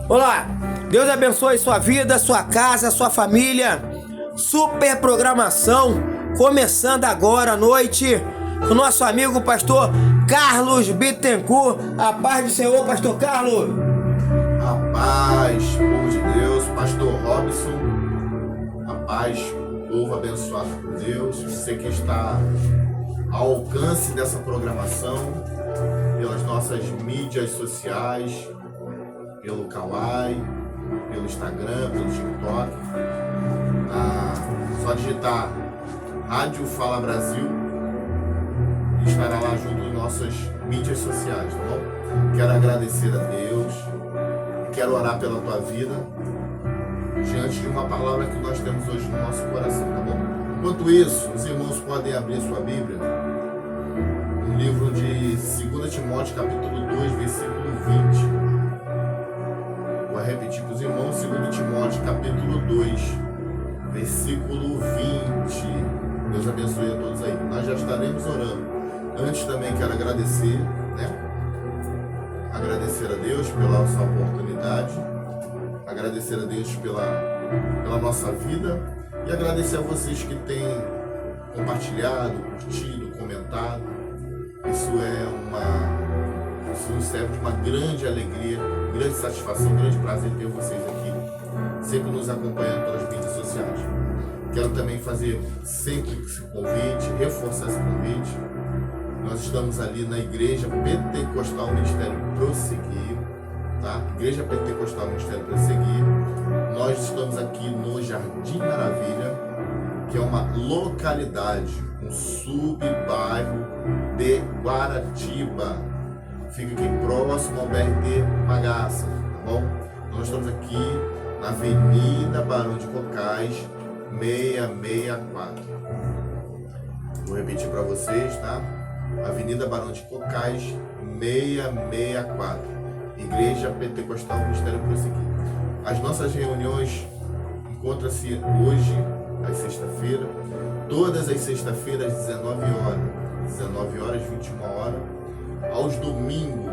Olá, Deus abençoe sua vida, sua casa, sua família. Super programação começando agora à noite com o nosso amigo pastor Carlos Bittencourt. A paz do Senhor, pastor Carlos. A paz, povo de Deus, pastor Robson. A paz, povo abençoado por Deus. Você que está ao alcance dessa programação pelas nossas mídias sociais, pelo Kawaii, pelo Instagram, pelo TikTok. Só digitar Rádio Fala Brasil e estará lá junto às nossas mídias sociais, tá bom? Quero agradecer a Deus e quero orar pela tua vida diante de uma palavra que nós temos hoje no nosso coração, tá bom? Enquanto isso, os irmãos podem abrir sua Bíblia no livro de 2 Timóteo, capítulo 2, versículo 20. Vou repetir para os irmãos, 2 Timóteo, capítulo 2, versículo 20. Deus abençoe a todos aí. Nós já estaremos orando. Antes também quero agradecer, agradecer a Deus pela nossa oportunidade, agradecer a Deus pela nossa vida e agradecer a vocês que têm compartilhado, curtido, comentado. Isso nos serve de uma grande alegria, grande satisfação, grande prazer ter vocês aqui, sempre nos acompanhando pelas mídias sociais. Quero também fazer sempre esse convite, reforçar esse convite. Nós estamos ali na Igreja Pentecostal Ministério Prosseguir, tá? Igreja Pentecostal Ministério Prosseguir. Nós estamos aqui no Jardim Maravilha, que é uma localidade, um sub-bairro de Guaratiba. Fica aqui próximo ao BRT Magaça, tá bom? Nós estamos aqui na Avenida Barão de Cocais, 664. Vou repetir para vocês, tá? Avenida Barão de Cocais, 664. Igreja Pentecostal Ministério Prosseguir. As nossas reuniões encontram-se hoje, às sexta-feira, todas as sextas-feiras, 19 horas. 19 horas, 21 horas. Aos domingos,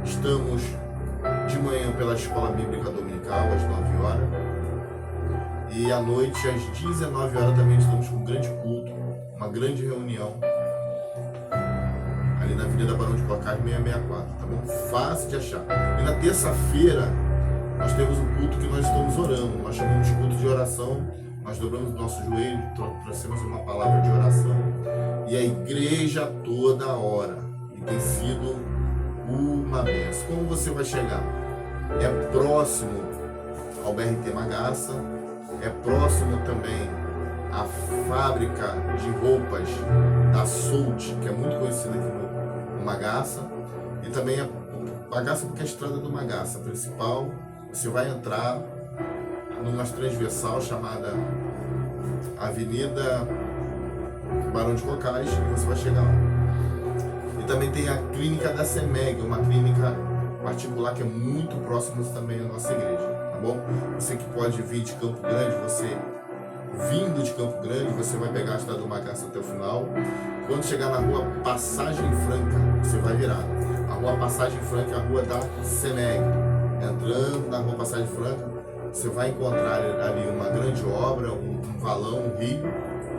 estamos de manhã pela Escola Bíblica Dominical, às 9 horas. E à noite, às 19 horas, também estamos com um grande culto, uma grande reunião, ali na Avenida Barão de Cocais, 664, tá bom? Fácil de achar. E na terça-feira, nós temos um culto que nós estamos orando. Nós chamamos de culto de oração. Nós dobramos o nosso joelho, trouxemos uma palavra de oração. E a igreja toda ora. E tem sido uma bênção. Como você vai chegar? É próximo ao BRT Magaça. É próximo também à fábrica de roupas da Soult, que é muito conhecida aqui no Magaça. E também a Magaça, porque é a estrada do Magaça principal. Você vai entrar numa transversal chamada Avenida Barão de Cocais e você vai chegar lá. E também tem a clínica da CEMEG, uma clínica particular que é muito próxima também à nossa igreja, tá bom? Você que pode vir de Campo Grande, você vindo de Campo Grande, você vai pegar a estrada do Magaça até o final. Quando chegar na rua Passagem Franca, você vai virar. A rua Passagem Franca é a rua da CEMEG. Entrando na rua Passagem Franca, você vai encontrar ali uma grande obra, um valão, um rio,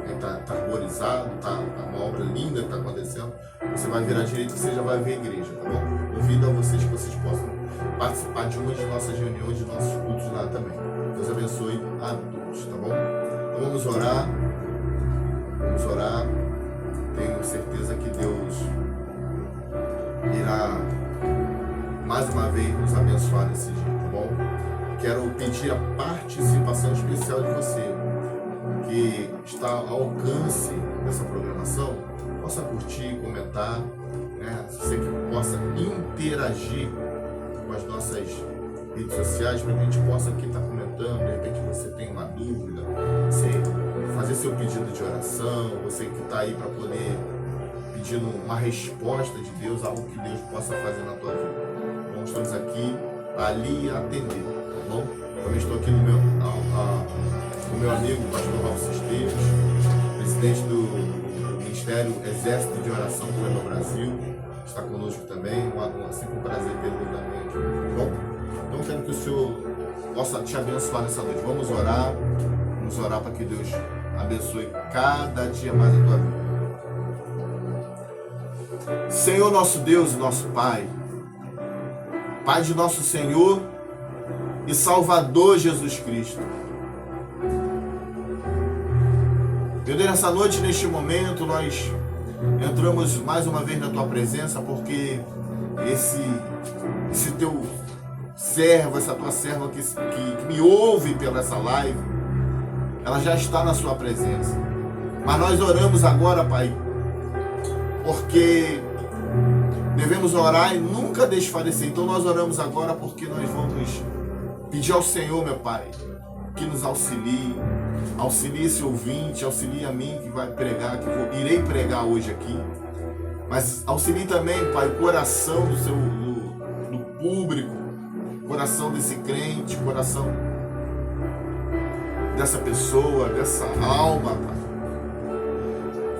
está arborizado, tá uma obra linda que está acontecendo. Você vai virar à direita e você já vai ver a igreja, tá bom? Convido a vocês que vocês possam participar de uma de nossas reuniões, de nossos cultos lá também. Deus abençoe a todos, tá bom? Então vamos orar. Vamos orar. Tenho certeza que Deus irá mais uma vez nos abençoar nesse dia, tá bom? Quero pedir a participação especial de você que está ao alcance dessa programação, possa curtir, comentar, você que possa interagir com as nossas redes sociais, para que a gente possa aqui estar comentando. De repente você tem uma dúvida, você fazer seu pedido de oração, você que está aí para poder pedindo uma resposta de Deus, algo que Deus possa fazer na tua vida. Então estamos aqui ali atender, tá bom? Também estou aqui com o meu amigo, pastor Robson Esteves, presidente do Ministério Exército de Oração pelo Brasil, está conosco também. Sempre um prazer tê-lo também aqui, tá bom? Então quero que o senhor possa te abençoar nessa noite. Vamos orar para que Deus abençoe cada dia mais a tua vida. Senhor nosso Deus e nosso Pai, Pai de nosso Senhor e Salvador Jesus Cristo. Meu Deus, nessa noite, neste momento, nós entramos mais uma vez na tua presença, porque esse teu servo, essa tua serva que me ouve pela essa live, ela já está na sua presença. Mas nós oramos agora, Pai, porque devemos orar e nunca desfalecer. Então nós oramos agora porque nós vamos pedir ao Senhor, meu Pai, que nos auxilie esse ouvinte, auxilie a mim que vai pregar, irei pregar hoje aqui. Mas auxilie também, Pai, o coração do público, o coração desse crente, o coração dessa pessoa, dessa alma, Pai.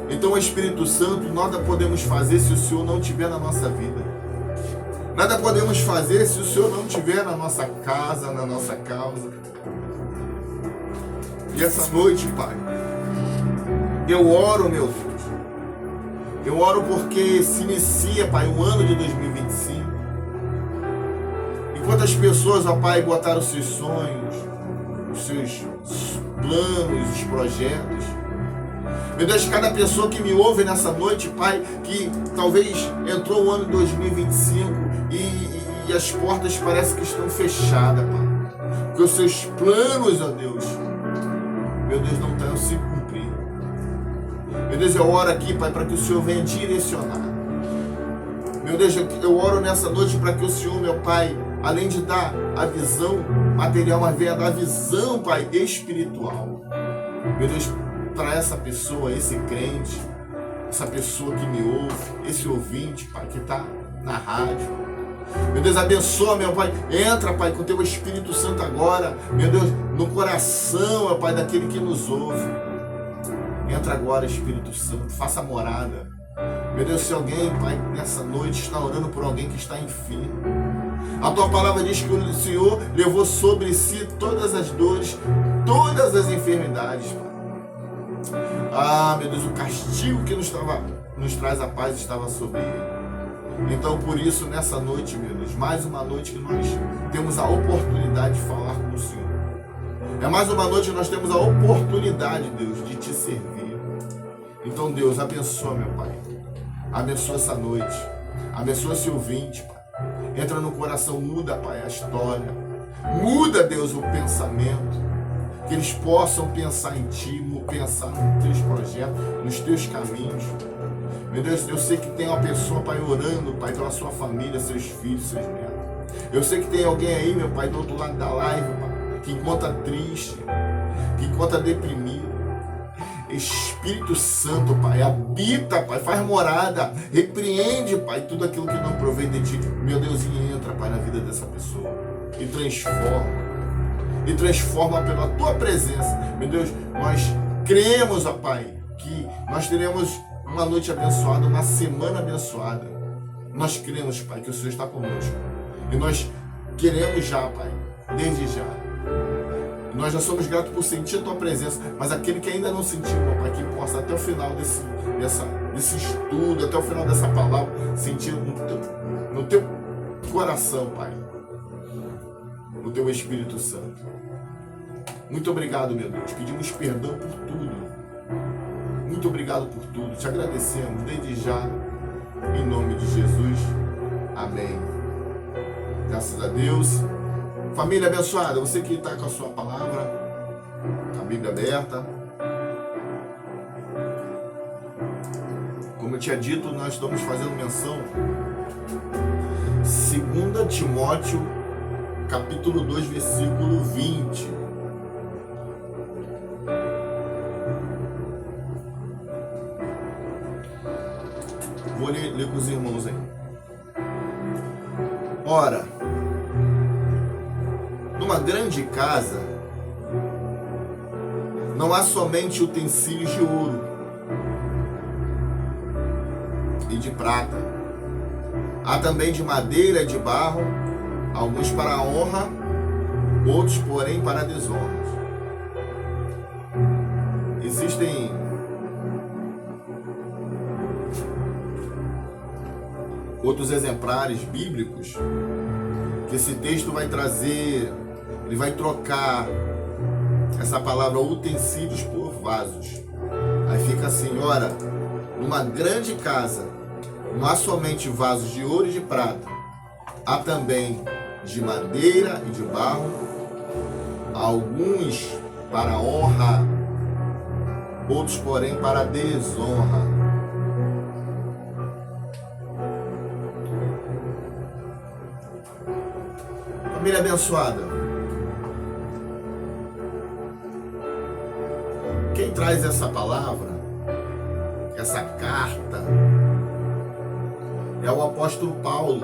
Então, Espírito Santo, nada podemos fazer se o Senhor não estiver na nossa vida. Nada podemos fazer se o Senhor não estiver na nossa casa, na nossa causa. E essa noite, Pai, eu oro, meu Deus. Eu oro porque se inicia, Pai, o ano de 2025. E quantas pessoas, ó Pai, botaram os seus sonhos, os seus planos, os projetos. Meu Deus, cada pessoa que me ouve nessa noite, Pai, que talvez entrou o ano de 2025 e as portas parecem que estão fechadas, Pai. Porque os seus planos, ó Deus, meu Deus, não estão se cumprindo. Meu Deus, eu oro aqui, Pai, para que o Senhor venha direcionar. Meu Deus, eu oro nessa noite para que o Senhor, meu Pai, além de dar a visão material, mas venha dar a visão, Pai, espiritual. Meu Deus, para essa pessoa, esse crente, essa pessoa que me ouve, esse ouvinte, Pai, que está na rádio. Meu Deus, abençoa, meu Pai. Entra, Pai, com o teu Espírito Santo agora, meu Deus, no coração, meu Pai, daquele que nos ouve. Entra agora, Espírito Santo, faça morada. Meu Deus, se alguém, Pai, nessa noite está orando por alguém que está enfermo, a tua palavra diz que o Senhor levou sobre si todas as dores, todas as enfermidades, Pai. Ah, meu Deus, o castigo que nos traz a paz estava sobre ele. Então, por isso, nessa noite, meu Deus, mais uma noite que nós temos a oportunidade de falar com o Senhor. É mais uma noite que nós temos a oportunidade, Deus, de te servir. Então, Deus, abençoa, meu Pai. Abençoa essa noite. Abençoa esse ouvinte, Pai. Entra no coração, muda, Pai, a história. Muda, Deus, o pensamento. Que eles possam pensar em Ti, pensar nos Teus projetos, nos Teus caminhos. Meu Deus, eu sei que tem uma pessoa, Pai, orando, Pai, pela sua família, seus filhos, seus netos. Eu sei que tem alguém aí, meu Pai, do outro lado da live, Pai, que encontra triste, que encontra deprimido. Espírito Santo, Pai, habita, Pai, faz morada, repreende, Pai, tudo aquilo que não provém de Ti. Meu Deus, e entra, Pai, na vida dessa pessoa e transforma pela Tua presença. Meu Deus, nós cremos, ó Pai, que nós teremos uma noite abençoada, uma semana abençoada. Nós cremos, Pai, que o Senhor está conosco. E nós queremos já, Pai, desde já. Nós já somos gratos por sentir a Tua presença, mas aquele que ainda não sentiu, meu Pai, que possa até o final desse estudo, até o final dessa palavra, sentir no Teu coração, Pai, o Teu Espírito Santo. Muito obrigado, meu Deus. Pedimos perdão por tudo. Muito obrigado por tudo. Te agradecemos desde já, em nome de Jesus. Amém. Graças a Deus. Família abençoada, você que está com a sua palavra, a Bíblia aberta. Como eu tinha dito, nós estamos fazendo menção 2 Timóteo, capítulo 2, versículo 20. Vou ler com os irmãos aí. Ora, numa grande casa não há somente utensílios de ouro e de prata. Há também de madeira e de barro, alguns para a honra outros, porém, para desonras. Existem outros exemplares bíblicos que esse texto vai trazer, ele vai trocar essa palavra utensílios por vasos. Aí fica assim, ora, numa grande casa não há somente vasos de ouro e de prata, há também de madeira e de barro, alguns para honra, outros, porém, para desonra. Família abençoada, quem traz essa palavra, essa carta, é o apóstolo Paulo,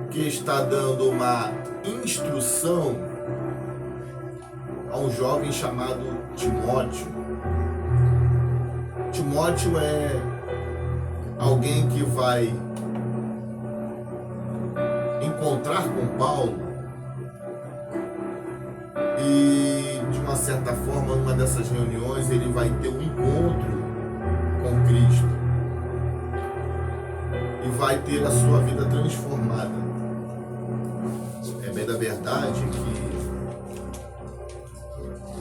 que está dando uma instrução a um jovem chamado Timóteo. Timóteo é alguém que vai encontrar com Paulo e, de uma certa forma, numa dessas reuniões, ele vai ter um encontro com Cristo e vai ter a sua vida transformada. É bem da verdade que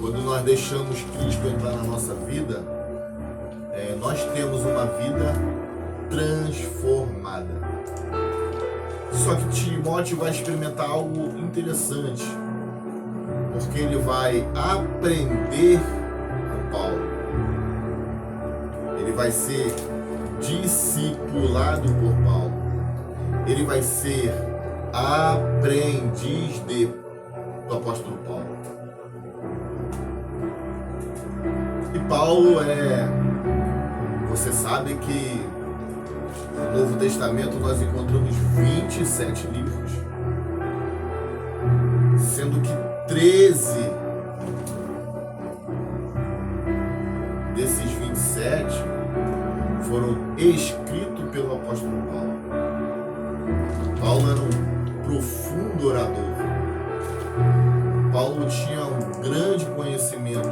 quando nós deixamos Cristo entrar na nossa vida, nós temos uma vida transformada. Só que Timóteo vai experimentar algo interessante, porque ele vai aprender com Paulo. Ele vai ser discipulado por Paulo. Ele vai ser aprendiz do apóstolo Paulo. E Paulo você sabe que no Novo Testamento nós encontramos 27 livros, sendo que 13 desses 27 foram escritos pelo apóstolo Paulo. Paulo era um profundo orador. Paulo tinha um grande conhecimento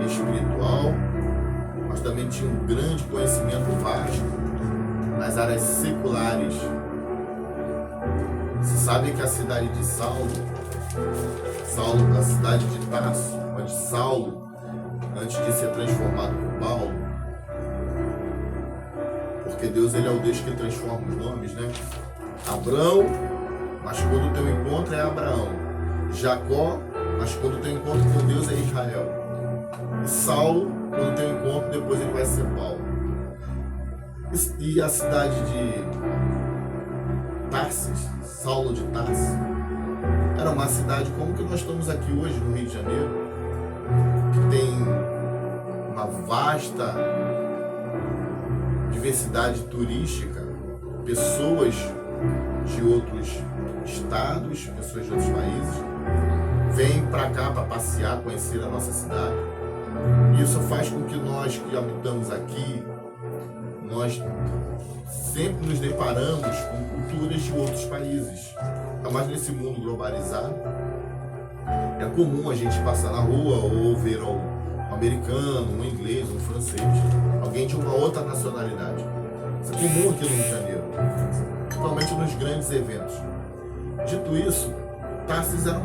espiritual, mas também tinha um grande conhecimento vasto nas áreas seculares. Você sabe que a cidade de Saulo, a cidade de Tarso, onde Saulo, antes de ser transformado por Paulo, porque Deus ele é o Deus que transforma os nomes, né? Abrão, mas quando o teu encontro é Abraão. Jacó, mas quando o teu encontro com Deus é Israel. E Saulo, quando tem um encontro, depois ele vai ser Paulo. E a cidade de Tarsis, Saulo de Tarsis, era uma cidade como que nós estamos aqui hoje no Rio de Janeiro, que tem uma vasta diversidade turística, pessoas de outros estados, pessoas de outros países, vêm para cá para passear, conhecer a nossa cidade. Isso faz com que nós que habitamos aqui, nós sempre nos deparamos com culturas de outros países. Ainda mais nesse mundo globalizado, é comum a gente passar na rua ou ver um americano, um inglês, um francês, alguém de uma outra nacionalidade. Isso é comum aqui no Rio de Janeiro, principalmente nos grandes eventos. Dito isso, Tarsis era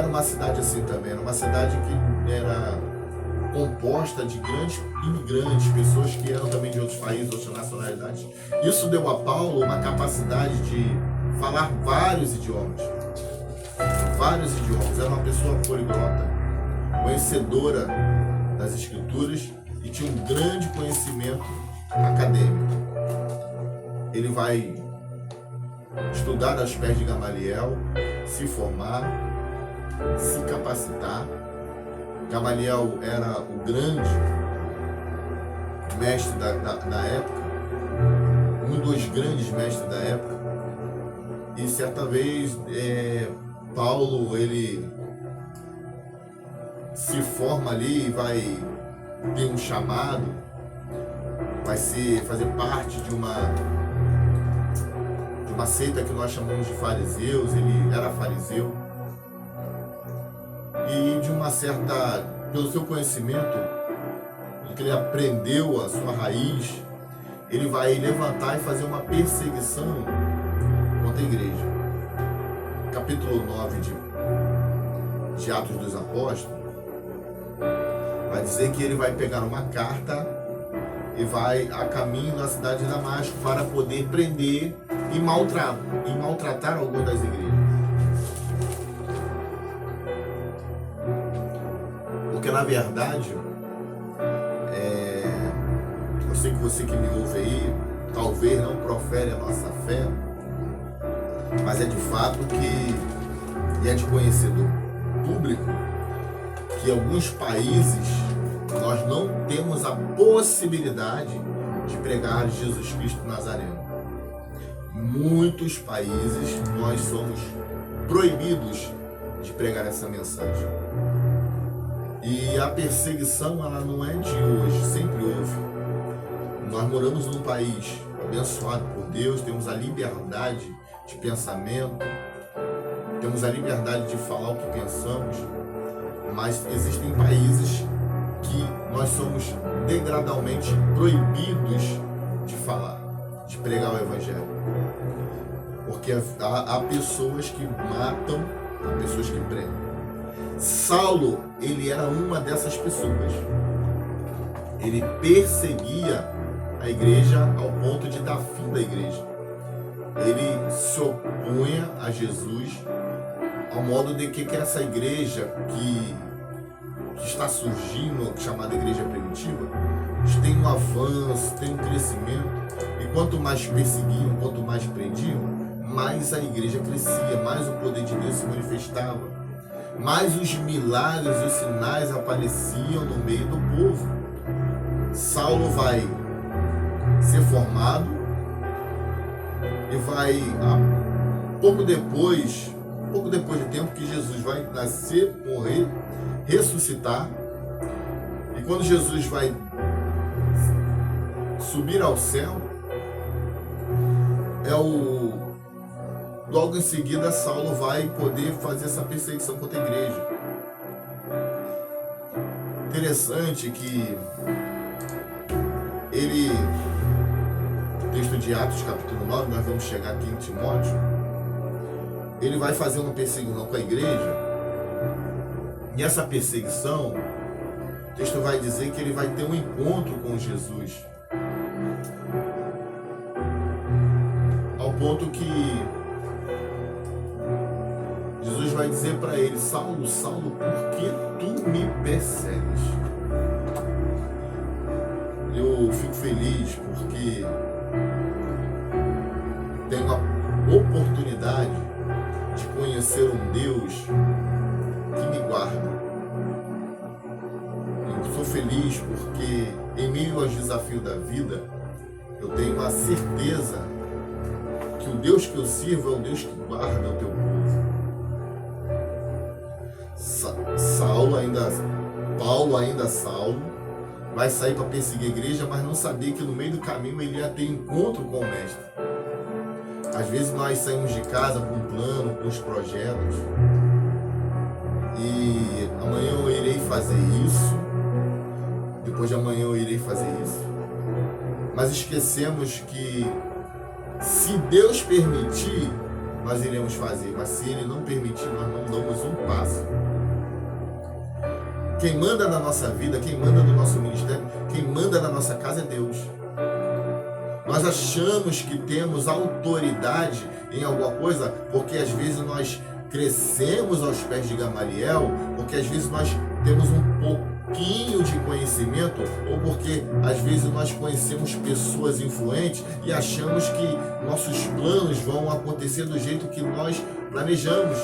uma cidade assim também, era uma cidade que era composta de grandes imigrantes, pessoas que eram também de outros países, outras nacionalidades. Isso deu a Paulo uma capacidade de falar vários idiomas. Era uma pessoa poliglota, conhecedora das escrituras e tinha um grande conhecimento acadêmico. Ele vai estudar aos pés de Gamaliel, se formar, se capacitar. Gamaliel era o grande mestre da época, um dos grandes mestres da época. E certa vez Paulo ele se forma ali e vai ter um chamado, vai fazer parte de uma uma seita que nós chamamos de fariseus, ele era fariseu. E de uma certa, pelo seu conhecimento, que ele aprendeu a sua raiz, ele vai levantar e fazer uma perseguição contra a igreja. Capítulo 9 de Atos dos Apóstolos vai dizer que ele vai pegar uma carta e vai a caminho da cidade de Damasco para poder prender e maltratar algumas das igrejas. Porque na verdade, eu sei que você que me ouve aí, talvez não profere a nossa fé, mas é de fato que é de conhecido público que em alguns países nós não temos a possibilidade de pregar Jesus Cristo Nazareno. Muitos países nós somos proibidos de pregar essa mensagem. E a perseguição, ela não é de hoje, sempre houve. Nós moramos num país abençoado por Deus, temos a liberdade de pensamento, temos a liberdade de falar o que pensamos, mas existem países que nós somos degradalmente proibidos de falar, de pregar o Evangelho. Porque há pessoas que matam, há pessoas que prendem. Saulo, ele era uma dessas pessoas. Ele perseguia a igreja ao ponto de dar fim da igreja. Ele se opunha a Jesus ao modo de que essa igreja que está surgindo, chamada igreja primitiva, tem um avanço, tem um crescimento, e quanto mais perseguiam, quanto mais prendiam, mais a igreja crescia, mais o poder de Deus se manifestava, mais os milagres e os sinais apareciam no meio do povo. Saulo vai ser formado e vai, pouco depois de tempo que Jesus vai nascer, morrer, ressuscitar, e quando Jesus vai subir ao céu, logo em seguida Saulo vai poder fazer essa perseguição contra a igreja. Interessante que texto de Atos capítulo 9, nós vamos chegar aqui em Timóteo, ele vai fazer uma perseguição com a igreja, e essa perseguição, o texto vai dizer que ele vai ter um encontro com Jesus, ao ponto que Jesus vai dizer para ele: Saulo, Saulo, por que tu me persegues? Eu fico feliz porque tenho a oportunidade de conhecer um Deus que me guarda. Eu sou feliz porque, em meio aos desafios da vida, eu tenho a certeza que o Deus que eu sirvo é o Deus que guarda o teu povo. Paulo ainda Saulo, vai sair para perseguir a igreja, mas não sabia que no meio do caminho ele ia ter encontro com o Mestre. Às vezes nós saímos de casa com um plano, com os projetos, e amanhã eu irei fazer isso, depois de amanhã eu irei fazer isso, mas esquecemos que se Deus permitir, nós iremos fazer, mas se Ele não permitir, nós não damos um passo. Quem manda na nossa vida, quem manda no nosso ministério, quem manda na nossa casa é Deus. Nós achamos que temos autoridade em alguma coisa porque às vezes nós crescemos aos pés de Gamaliel, porque às vezes nós temos um pouquinho de conhecimento, ou porque às vezes nós conhecemos pessoas influentes e achamos que nossos planos vão acontecer do jeito que nós planejamos.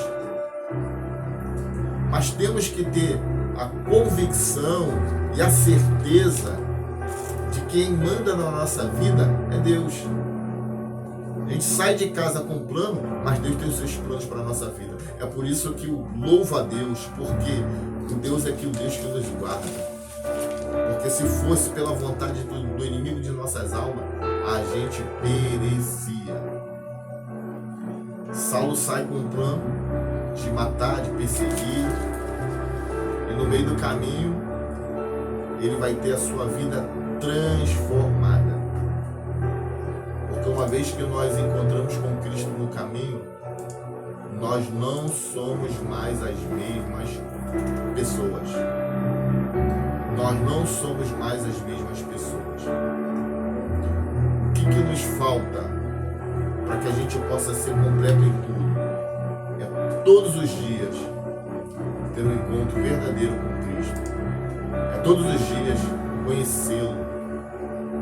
Mas temos que ter a convicção e a certeza de que quem manda na nossa vida é Deus. A gente sai de casa com um plano, mas Deus tem os seus planos para a nossa vida. É por isso que eu louvo a Deus, porque o Deus é aqui, o Deus que nos guarda. Porque se fosse pela vontade do inimigo de nossas almas, a gente perecia. Saulo sai com um plano de matar, de perseguir, e no meio do caminho ele vai ter a sua vida transformada. Porque uma vez que nós encontramos com Cristo no caminho, nós não somos mais as mesmas pessoas. Nós não somos mais as mesmas pessoas. O que nos falta para que a gente possa ser completo em tudo? É todos os dias ter um encontro verdadeiro com Cristo. É todos os dias conhecê-lo.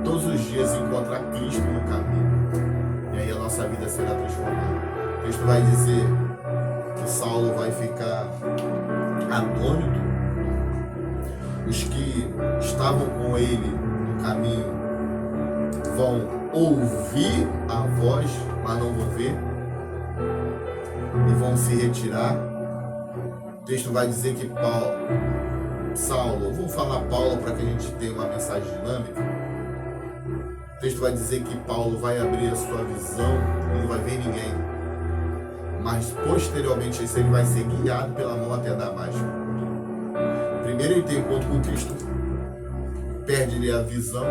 Todos os dias encontrar Cristo no caminho. E aí a nossa vida será transformada. O texto vai dizer que Saulo vai ficar atônito. Os que estavam com ele no caminho vão ouvir a voz, mas não vão ver, e vão se retirar. O texto vai dizer que Saulo, eu vou falar Paulo para que a gente tenha uma mensagem dinâmica. O texto vai dizer que Paulo vai abrir a sua visão e não vai ver ninguém, mas posteriormente ele vai ser guiado pela mão até Damasco. Primeiro ele tem encontro com Cristo, perde-lhe a visão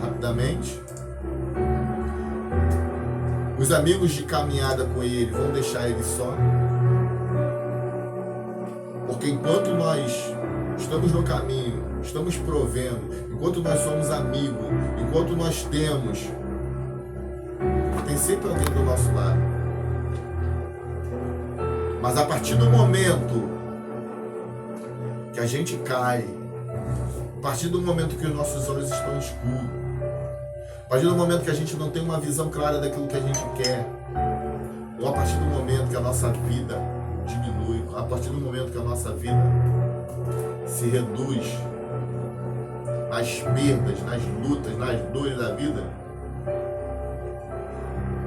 rapidamente. Os amigos de caminhada com ele vão deixar ele só, porque enquanto nós estamos no caminho, estamos provendo, enquanto nós somos amigos, enquanto nós temos, tem sempre alguém do nosso lado. Mas a partir do momento que a gente cai, a partir do momento que os nossos olhos estão escuros, a partir do momento que a gente não tem uma visão clara daquilo que a gente quer, ou a partir do momento que a nossa vida diminui, a partir do momento que a nossa vida se reduz nas perdas, nas lutas, nas dores da vida,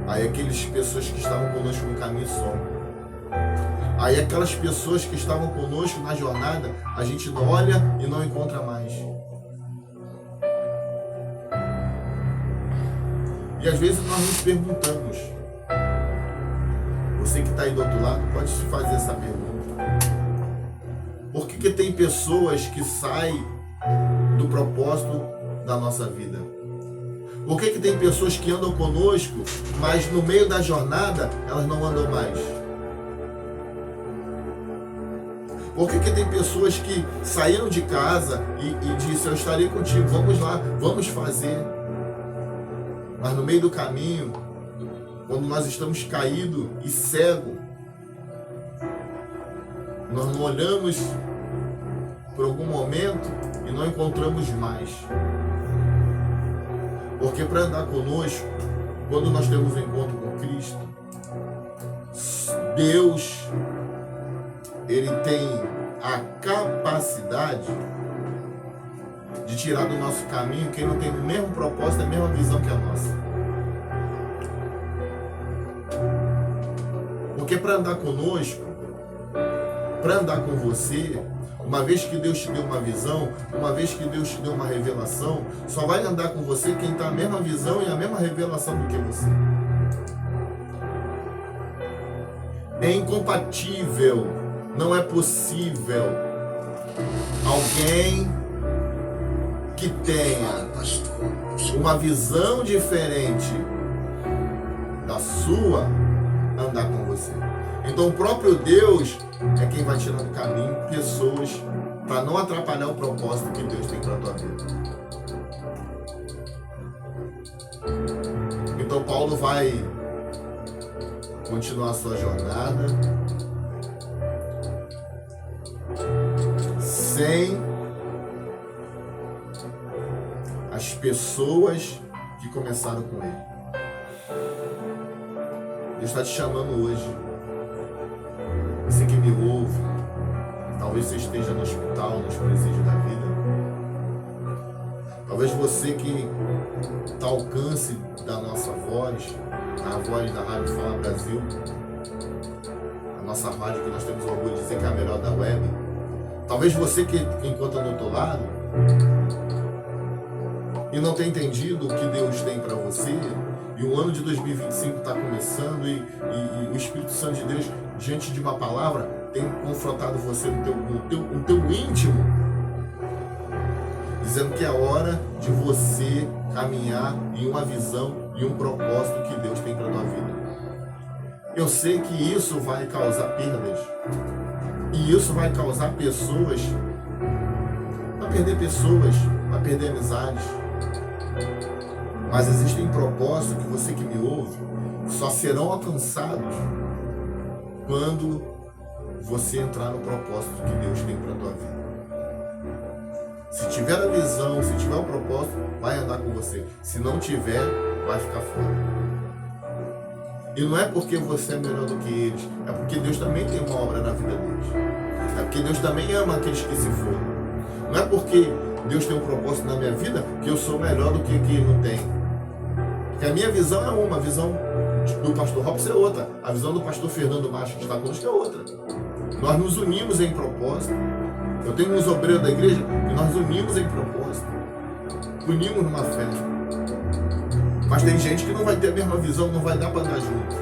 aí aquelas pessoas que estavam conosco no caminho somem. Aí aquelas pessoas que estavam conosco na jornada, a gente não olha e não encontra mais. E às vezes nós nos perguntamos, você que está aí do outro lado pode se fazer essa pergunta: por que tem pessoas que saem do propósito da nossa vida? Por que tem pessoas que andam conosco, mas no meio da jornada elas não andam mais? Por que tem pessoas que saíram de casa e disseram, eu estarei contigo, vamos lá, vamos fazer. Mas no meio do caminho, quando nós estamos caídos e cegos, nós não olhamos por algum momento e não encontramos mais. Porque para andar conosco, quando nós temos um encontro com Cristo, Deus, Ele tem a capacidade de tirar do nosso caminho quem não tem o mesmo propósito, a mesma visão que a nossa. Porque para andar conosco, para andar com você, uma vez que Deus te deu uma visão, uma vez que Deus te deu uma revelação, só vai andar com você quem está a mesma visão e a mesma revelação do que você. É incompatível, não é possível alguém que tenha uma visão diferente da sua andar com você. Então o próprio Deus é quem vai tirar do caminho pessoas para não atrapalhar o propósito que Deus tem para a tua vida. Então Paulo vai continuar a sua jornada sem as pessoas que começaram com ele. Deus está te chamando hoje. Você que me ouve, talvez você esteja no hospital, nos presídios da vida. Talvez você que está ao alcance da nossa voz, a voz da Rádio Fala Brasil, a nossa rádio que nós temos o orgulho de dizer que é a melhor da web. Talvez você que encontra do outro lado e não tem entendido o que Deus tem para você, E o ano de 2025 está começando e o Espírito Santo de Deus, diante de uma palavra, tem confrontado você no teu íntimo, dizendo que é hora de você caminhar em uma visão e um propósito que Deus tem para a tua vida. Eu sei que isso vai causar perdas. E isso vai causar pessoas, vai perder amizades. Mas existem propósitos que você que me ouve só serão alcançados quando você entrar no propósito que Deus tem para a tua vida. Se tiver a visão, se tiver o propósito, vai andar com você. Se não tiver, vai ficar fora. E não é porque você é melhor do que eles, é porque Deus também tem uma obra na vida deles. É porque Deus também ama aqueles que se foram. Não é porque Deus tem um propósito na minha vida que eu sou melhor do que quem não tem. Porque a minha visão é uma, a visão do pastor Robson é outra, a visão do pastor Fernando Macho que está conosco é outra. Nós nos unimos em propósito. Eu tenho uns obreiros da igreja e nós unimos em propósito. Unimos numa fé. Mas tem gente que não vai ter a mesma visão, não vai dar para andar junto.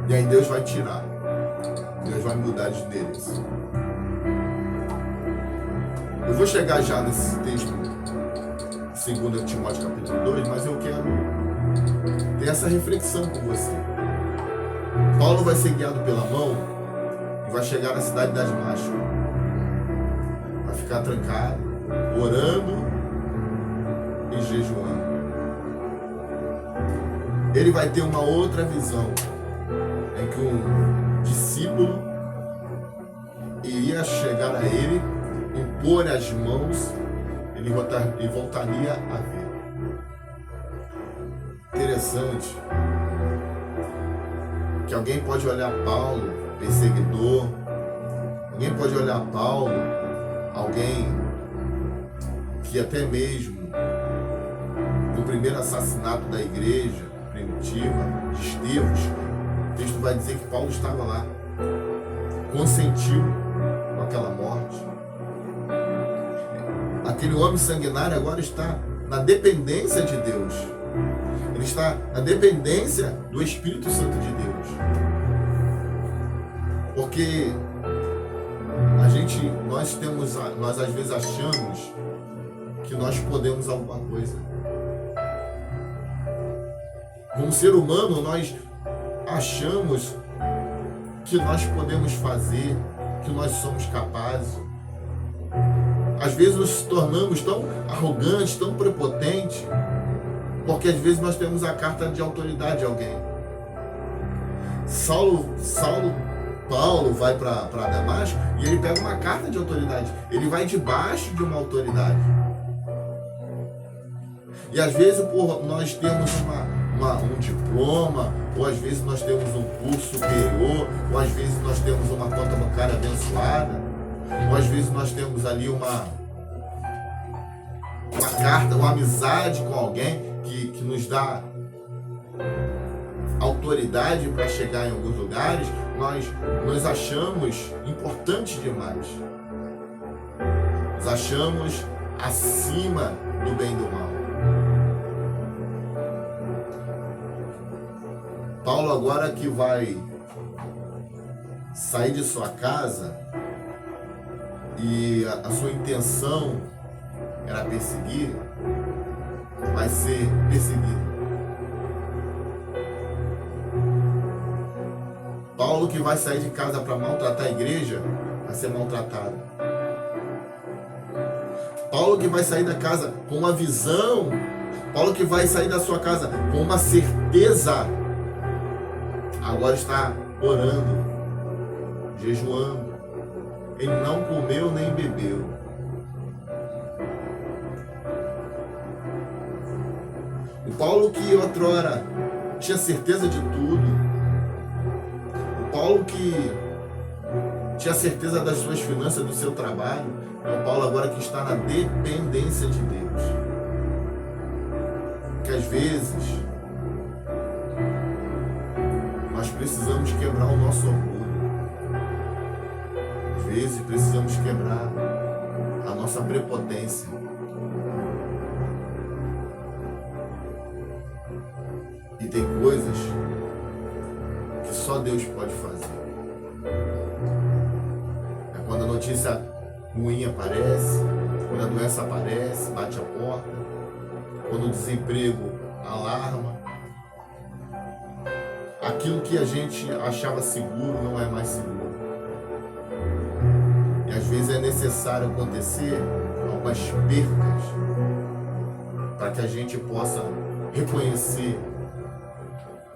E aí Deus vai tirar. Deus vai mudar de deles. Eu vou chegar já nesse texto, 2 Timóteo capítulo 2, mas eu quero ter essa reflexão com você. Paulo vai ser guiado pela mão e vai chegar na cidade das Damasco. Vai ficar trancado, orando e jejuando. Ele vai ter uma outra visão, em que um discípulo iria chegar a ele, impor as mãos, ele voltaria a ver. Interessante que alguém pode olhar Paulo, perseguidor, alguém pode olhar Paulo, alguém que até mesmo no primeiro assassinato da igreja primitiva, de Estevão, o texto vai dizer que Paulo estava lá, consentiu com aquela morte. Aquele homem sanguinário agora está na dependência de Deus. Ele está na dependência do Espírito Santo de Deus. Porque nós às vezes achamos que nós podemos alguma coisa. Como ser humano, nós achamos que nós podemos fazer, que nós somos capazes. Às vezes nos tornamos tão arrogantes, tão prepotentes, porque às vezes nós temos a carta de autoridade de alguém. Paulo vai para Damasco e ele pega uma carta de autoridade. Ele vai debaixo de uma autoridade. E às vezes por nós temos um diploma, ou às vezes nós temos um curso superior, ou às vezes nós temos uma conta bancária abençoada, ou às vezes nós temos ali uma carta, uma amizade com alguém que nos dá autoridade para chegar em alguns lugares, nós nos achamos importantes demais. Nos achamos acima do bem e do mal. Paulo agora que vai sair de sua casa e a sua intenção era perseguir, vai ser perseguido. Paulo que vai sair de casa para maltratar a igreja, vai ser maltratado. Paulo que vai sair da casa com uma visão, Paulo que vai sair da sua casa com uma certeza, agora está orando, jejuando. Ele não comeu nem bebeu. O Paulo que outrora tinha certeza de tudo, o Paulo que tinha certeza das suas finanças, do seu trabalho, é o Paulo agora que está na dependência de Deus. Que às vezes nós precisamos quebrar o nosso orgulho. Às vezes precisamos quebrar a nossa prepotência. só Deus pode fazer. É quando a notícia ruim aparece, quando a doença aparece, bate a porta, quando o desemprego alarma. Aquilo que a gente achava seguro não é mais seguro. E às vezes é necessário acontecer algumas percas para que a gente possa reconhecer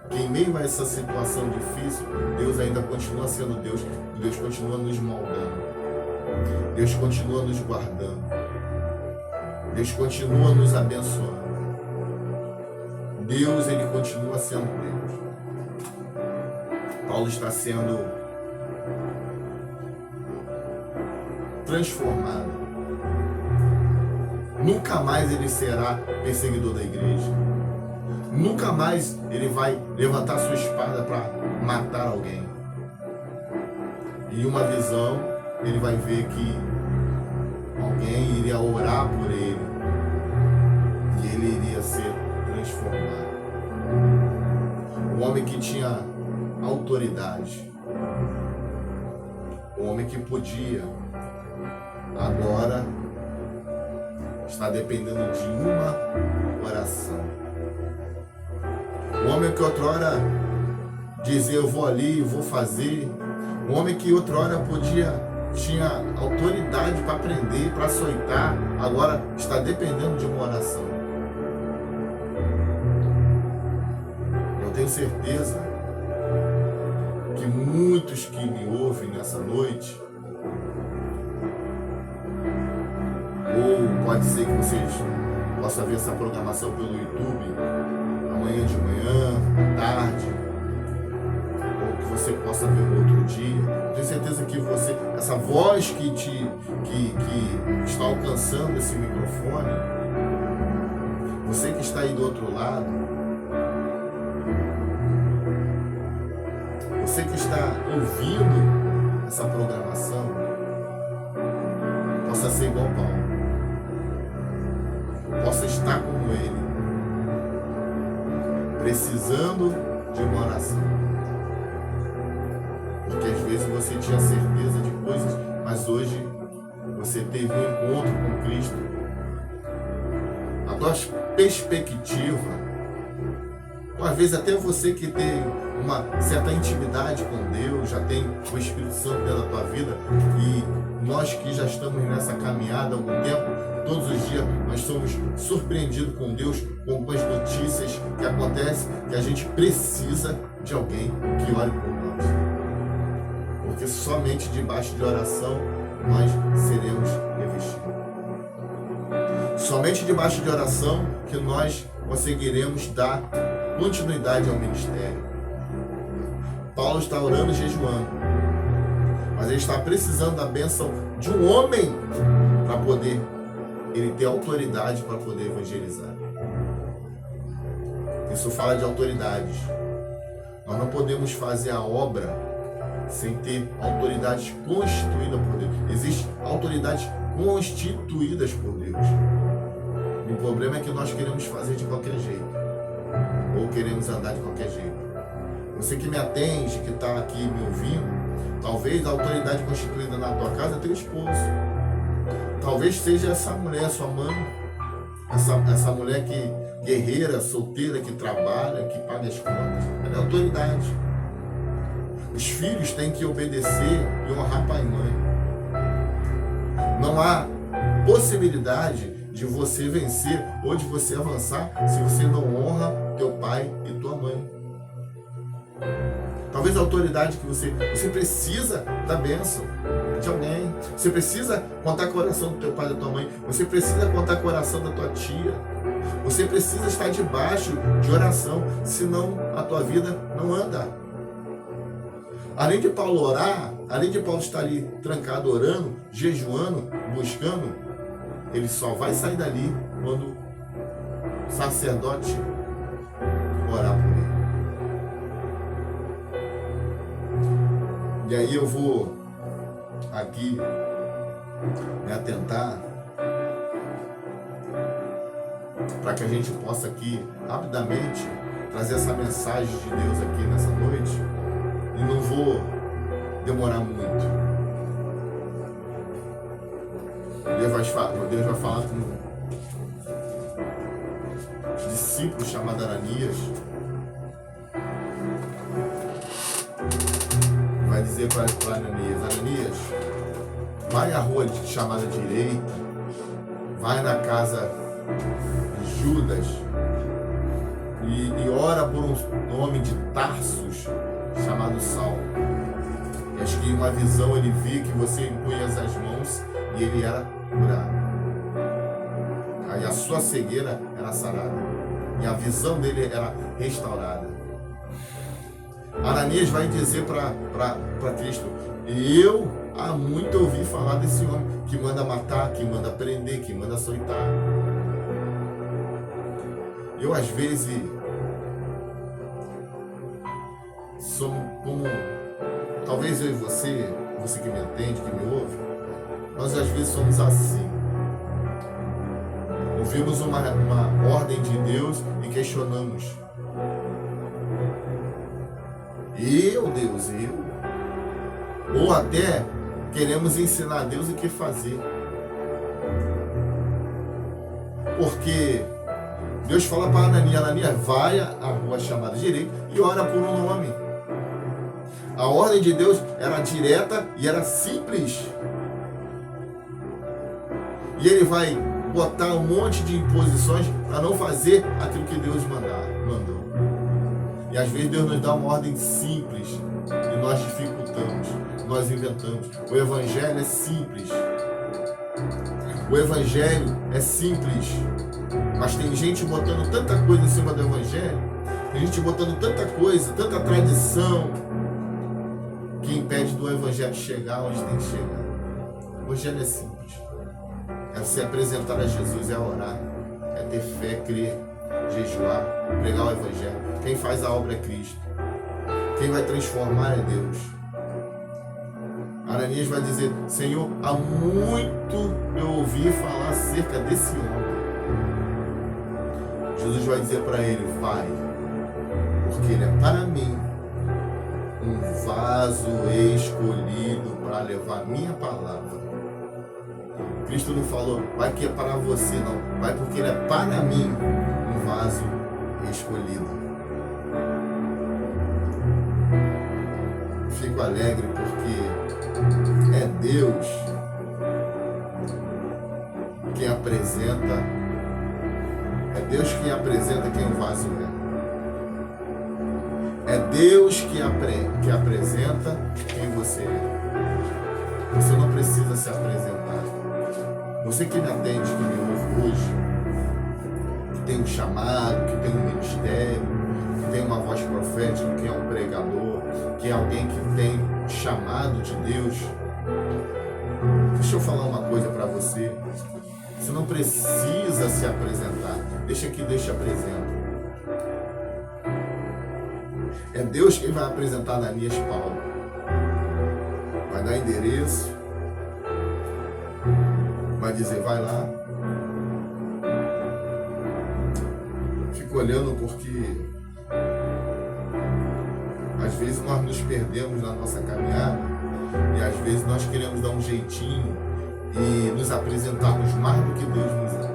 que em meio a essa situação difícil, Deus ainda continua sendo Deus, Deus continua nos moldando, Deus continua nos guardando, Deus continua nos abençoando. Deus, ele continua sendo Deus. Paulo está sendo transformado. Nunca mais ele será perseguidor da igreja. Nunca mais ele vai levantar sua espada para matar alguém. Em uma visão, ele vai ver que alguém iria orar por ele e ele iria ser transformado. Um homem que tinha autoridade, um homem que podia, agora está dependendo de uma oração. Um homem que outrora dizia eu vou ali, eu vou fazer. Um homem que outrora tinha autoridade para aprender, para açoitar, agora está dependendo de uma oração. Eu tenho certeza que muitos que me ouvem nessa noite, ou pode ser que vocês possam ver essa programação pelo YouTube amanhã de manhã, à tarde, ou que você possa ver no outro dia. Eu tenho certeza que você, essa voz que está alcançando esse microfone, você que está aí do outro lado, você que está ouvindo essa programação, possa ser igual Paulo, possa estar como ele, precisando de uma oração. Porque às vezes você tinha certeza de coisas, mas hoje você teve um encontro com Cristo. A tua perspectiva, ou às vezes até você que tem uma certa intimidade com Deus, já tem o Espírito Santo dentro da tua vida, e nós que já estamos nessa caminhada há algum tempo, todos os dias nós somos surpreendidos com Deus, com algumas notícias que acontecem, que a gente precisa de alguém que ore por nós. Porque somente debaixo de oração nós seremos revestidos. Somente debaixo de oração que nós conseguiremos dar continuidade ao ministério. Paulo está orando e jejuando, mas ele está precisando da bênção de um homem para poder ele ter autoridade para poder evangelizar. Isso fala de autoridades. Nós não podemos fazer a obra sem ter autoridades constituídas por Deus. Existem autoridades constituídas por Deus. E o problema é que nós queremos fazer de qualquer jeito, ou queremos andar de qualquer jeito. Você que me atende, que está aqui me ouvindo, talvez a autoridade constituída na tua casa é teu esposo. Talvez seja essa mulher, sua mãe, essa mulher que guerreira, solteira, que trabalha, que paga as contas. Ela é autoridade. Os filhos têm que obedecer e honrar pai e mãe. Não há possibilidade de você vencer ou de você avançar se você não honra teu pai e tua mãe. Talvez a autoridade que você precisa da bênção de alguém. Você precisa contar com a oração do teu pai e da tua mãe. Você precisa contar com a oração da tua tia. Você precisa estar debaixo de oração, senão a tua vida não anda. Além de Paulo orar, além de Paulo estar ali trancado orando, jejuando, buscando, ele só vai sair dali quando o sacerdote orar por ele. E aí eu vou aqui me atentar para que a gente possa aqui rapidamente trazer essa mensagem de Deus aqui nessa noite E não vou demorar muito. Deus vai falar com um discípulo chamado Ananias. Vai dizer para Ananias: Ananias, vai à rua chamada direita, vai na casa de Judas e ora por um homem de Tarsus chamado Saulo. E acho que em uma visão ele viu que você impunha as mãos e ele era curado. Aí a sua cegueira era sarada e a visão dele era restaurada. Ananias vai dizer para Cristo: eu há muito ouvi falar desse homem que manda matar, que manda prender, que manda açoitar. Eu às vezes somos como, talvez eu e você que me entende, que me ouve, nós às vezes somos assim. Ouvimos uma ordem de Deus e questionamos. Deus, eu? Ou até queremos ensinar a Deus o que fazer. Porque Deus fala para Ananias, vai à rua chamada direita e ora por um nome. A ordem de Deus era direta e era simples. E ele vai botar um monte de imposições para não fazer aquilo que Deus mandou. E às vezes Deus nos dá uma ordem simples e nós dificultamos, nós inventamos. O Evangelho é simples. O Evangelho é simples. Mas tem gente botando tanta coisa em cima do Evangelho, tem gente botando tanta coisa, tanta tradição, que impede do Evangelho chegar onde tem que chegar. O Evangelho é simples. É se apresentar a Jesus, é orar, é ter fé, crer, jejuar, pregar o Evangelho. Quem faz a obra é Cristo. Quem vai transformar é Deus. Ananias vai dizer: Senhor, há muito eu ouvi falar acerca desse homem. Jesus vai dizer para ele: vai, porque ele é para mim um vaso escolhido para levar minha palavra. Cristo não falou, vai que é para você, não. Vai porque ele é para mim um vaso escolhido. Fico alegre porque é Deus quem apresenta, quem o vaso é. É Deus que apresenta quem você é. Você não precisa se apresentar. Você que me atende, que me ouve hoje, que tem um chamado, que tem um ministério, que tem uma voz profética, que é um pregador, que é alguém que tem um chamado de Deus. Deixa eu falar uma coisa para você. Você não precisa se apresentar. Deixa que Deus te apresenta. É Deus quem vai apresentar Ananias Paulo. Vai dar endereço. Vai dizer, vai lá. Fico olhando porque às vezes nós nos perdemos na nossa caminhada e às vezes nós queremos dar um jeitinho e nos apresentarmos mais do que Deus nos dá.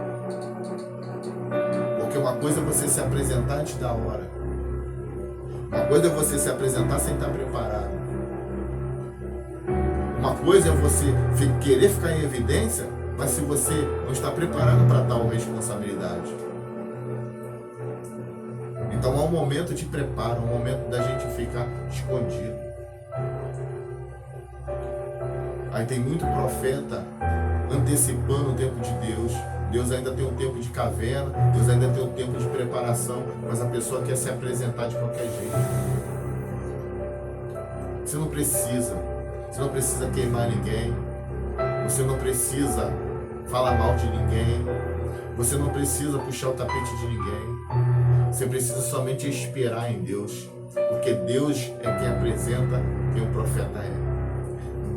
Porque uma coisa é você se apresentar antes da hora. Uma coisa é você se apresentar sem estar preparado. Uma coisa é você querer ficar em evidência, mas se você não está preparado para tal responsabilidade. Então há um momento de preparo, um momento da gente ficar escondido. Aí tem muito profeta antecipando o tempo de Deus. Deus ainda tem um tempo de caverna, Deus ainda tem um tempo de preparação, mas a pessoa quer se apresentar de qualquer jeito. Você não precisa queimar ninguém, você não precisa falar mal de ninguém, você não precisa puxar o tapete de ninguém, você precisa somente esperar em Deus, porque Deus é quem apresenta quem o profeta é.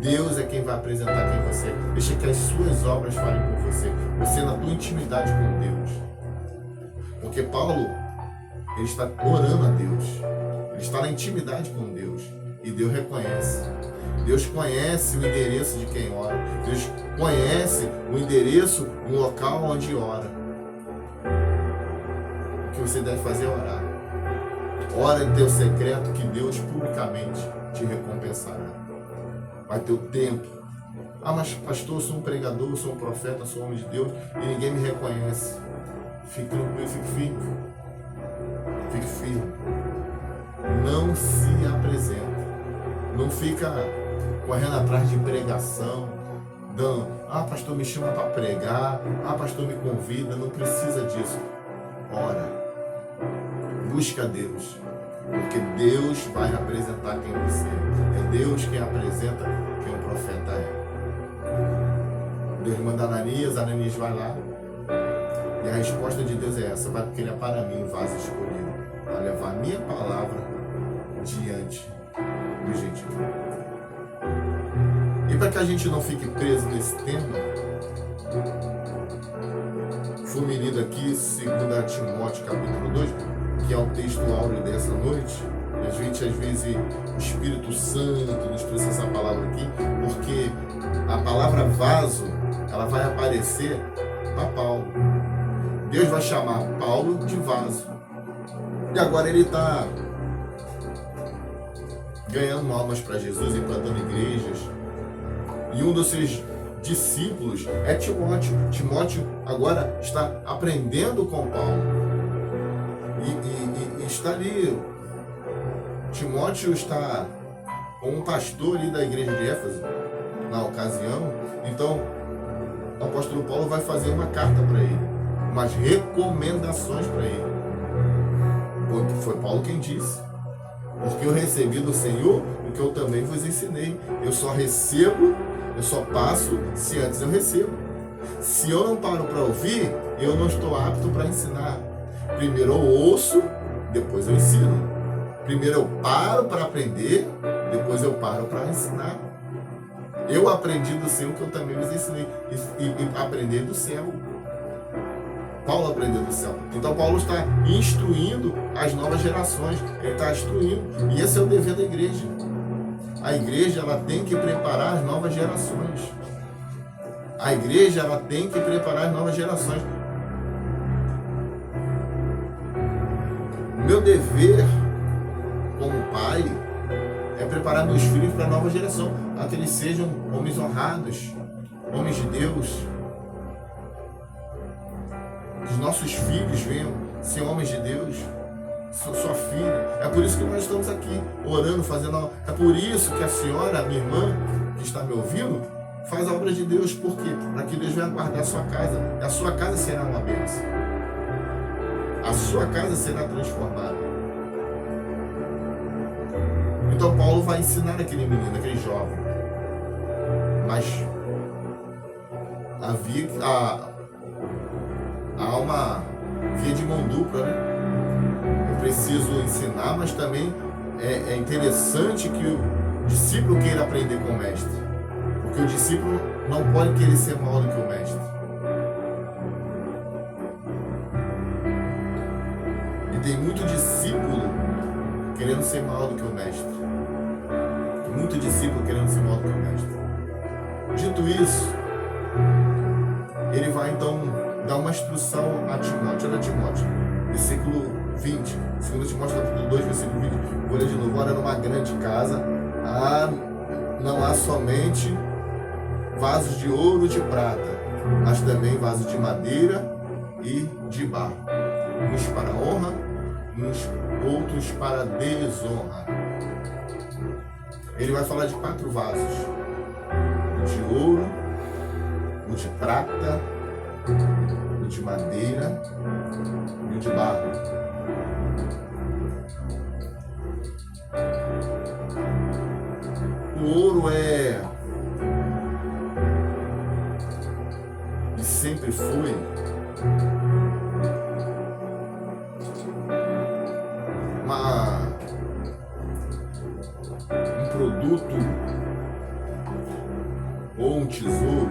Deus é quem vai apresentar quem você é. Deixa que as suas obras falem por você. Você na tua intimidade com Deus. Porque Paulo, ele está orando a Deus. Ele está na intimidade com Deus. E Deus reconhece. Deus conhece o endereço de quem ora. Deus conhece o endereço, o local onde ora. O que você deve fazer é orar. Ora em teu secreto que Deus publicamente te recompensará. Vai ter o tempo. Ah, mas pastor, eu sou um pregador, eu sou um profeta, eu sou um homem de Deus e ninguém me reconhece. Fique tranquilo, fique firme. Fique firme. Não se apresenta. Não fica correndo atrás de pregação, dando, pastor, me chama para pregar, pastor, me convida. Não precisa disso. Ora, busca Deus, porque Deus vai apresentar quem você é. É Deus quem apresenta quem o profeta é. Deus manda Ananias vai lá, e a resposta de Deus é essa: vai porque ele é para mim o vaso escolhido, para levar a minha palavra diante do gentio. E para que a gente não fique preso nesse tema, fui lido aqui 2 Timóteo capítulo 2, que é o texto áureo dessa noite. E a gente, às vezes, o Espírito Santo nos trouxe essa palavra aqui, porque a palavra vaso, ela vai aparecer para Paulo. Deus vai chamar Paulo de vaso. E agora ele está ganhando almas para Jesus, implantando igrejas. E um dos seus discípulos é Timóteo. Timóteo agora está aprendendo com Paulo. E está ali. Timóteo está com um pastor ali da igreja de Éfeso, na ocasião. Então, o apóstolo Paulo vai fazer uma carta para ele, umas recomendações para ele. Porque foi Paulo quem disse: porque eu recebi do Senhor o que eu também vos ensinei. Eu só recebo, eu só passo se antes eu recebo. Se eu não paro para ouvir, eu não estou apto para ensinar. Primeiro eu ouço, depois eu ensino. Primeiro eu paro para aprender, depois eu paro para ensinar. Eu aprendi do Senhor que eu também vos ensinei. E aprender do céu. Paulo aprendeu do céu. Então Paulo está instruindo as novas gerações. Ele está instruindo. E esse é o dever da igreja. A igreja, ela tem que preparar as novas gerações. A igreja, ela tem que preparar as novas gerações. O meu dever como pai é preparar meus filhos para a nova geração, para que eles sejam homens honrados, homens de Deus. Que os nossos filhos venham ser homens de Deus. Sua filha. É por isso que nós estamos aqui orando, fazendo. É por isso que a senhora, a minha irmã, que está me ouvindo, faz a obra de Deus. Por quê? Para que Deus venha guardar a sua casa. A sua casa será uma bênção. A sua casa será transformada. Então Paulo vai ensinar aquele menino, aquele jovem. Mas há uma via de mão dupla, né? Eu preciso ensinar, mas também é interessante que o discípulo queira aprender com o mestre. Porque o discípulo não pode querer ser maior do que o mestre. E tem muito discípulo querendo ser maior do que o mestre. Muito discípulo querendo ser maior do que o mestre. Dito isso, ele vai então dar uma instrução a Timóteo. Olha Timóteo, versículo 20. 2 Timóteo capítulo 2, versículo 20. Vou ler de novo. Ora, numa grande casa, não há somente vasos de ouro e de prata, mas também vasos de madeira e de barro. Uns para honra, uns outros para desonra. Ele vai falar de 4 vasos: o de ouro, o de prata, o de madeira e o de barro. O ouro é e sempre foi um produto ou um tesouro